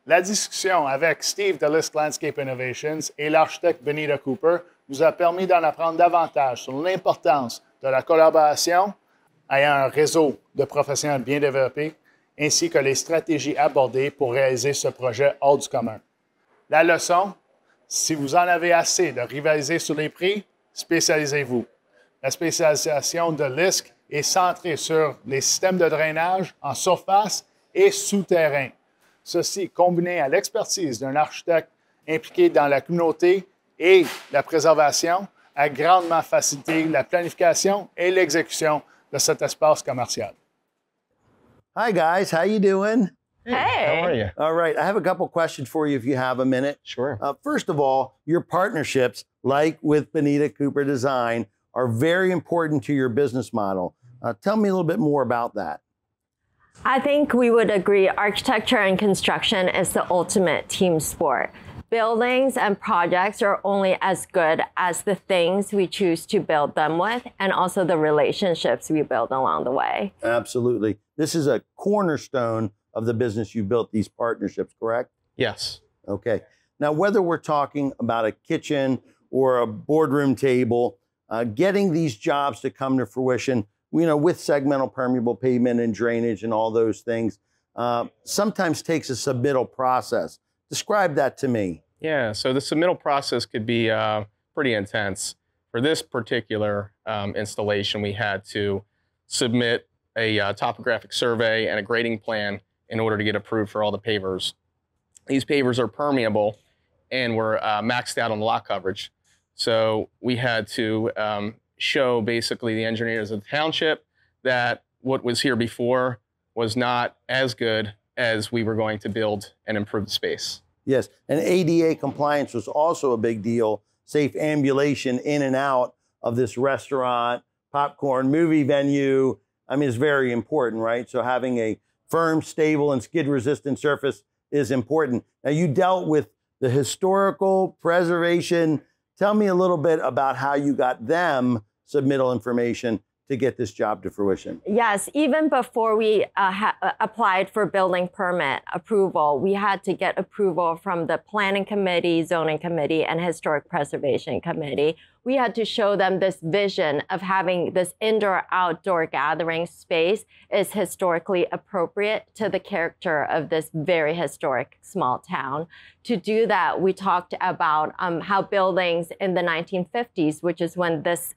La discussion avec Steve de Lisk Landscape Innovations et l'architecte Benita Cooper nous a permis d'en apprendre davantage sur l'importance de la collaboration ayant un réseau de professionnels bien développés, ainsi que les stratégies abordées pour réaliser ce projet hors du commun. La leçon, si vous en avez assez de rivaliser sur les prix, spécialisez-vous. La spécialisation de Lisk est centrée sur les systèmes de drainage en surface et souterrain. Ceci, combiné à l'expertise d'un architecte impliqué dans la communauté et la préservation, a grandement facilité la planification et l'exécution de cet espace commercial. Hi guys, how you doing? Hey. How are you? All right, I have a couple questions for you if you have a minute. Sure. First of all, your partnerships, like with Benita Cooper Design, are very important to your business model. Tell me a little bit more about that. I think we would agree architecture and construction is the ultimate team sport. Buildings and projects are only as good as the things we choose to build them with and also the relationships we build along the way. Absolutely. This is a cornerstone of the business you built, these partnerships, correct? Yes. Okay. Now, whether we're talking about a kitchen or a boardroom table, getting these jobs to come to fruition, with segmental permeable pavement and drainage and all those things, sometimes takes a submittal process. Describe that to me. Yeah, so the submittal process could be pretty intense. For this particular installation, we had to submit a topographic survey and a grading plan in order to get approved for all the pavers. These pavers are permeable and were maxed out on the lot coverage. So we had to show basically the engineers of the township that what was here before was not as good as we were going to build and improve the space. Yes, and ADA compliance was also a big deal. Safe ambulation in and out of this restaurant, popcorn, movie venue, it's very important, right? So having a firm, stable, and skid-resistant surface is important. Now, you dealt with the historical preservation. Tell me a little bit about how you got them submittal information to get this job to fruition. Yes, even before we applied for building permit approval, we had to get approval from the planning committee, zoning committee, and historic preservation committee. We had to show them this vision of having this indoor-outdoor gathering space is historically appropriate to the character of this very historic small town. To do that, we talked about how buildings in the 1950s, which is when this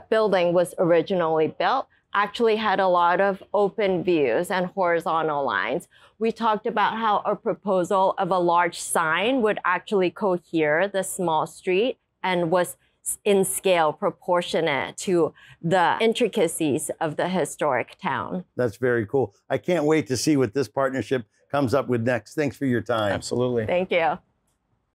building was originally built, actually had a lot of open views and horizontal lines. We talked about how a proposal of a large sign would actually cohere the small street and was in scale proportionate to the intricacies of the historic town. That's very cool. I can't wait to see what this partnership comes up with next. Thanks for your time. Absolutely. Thank you.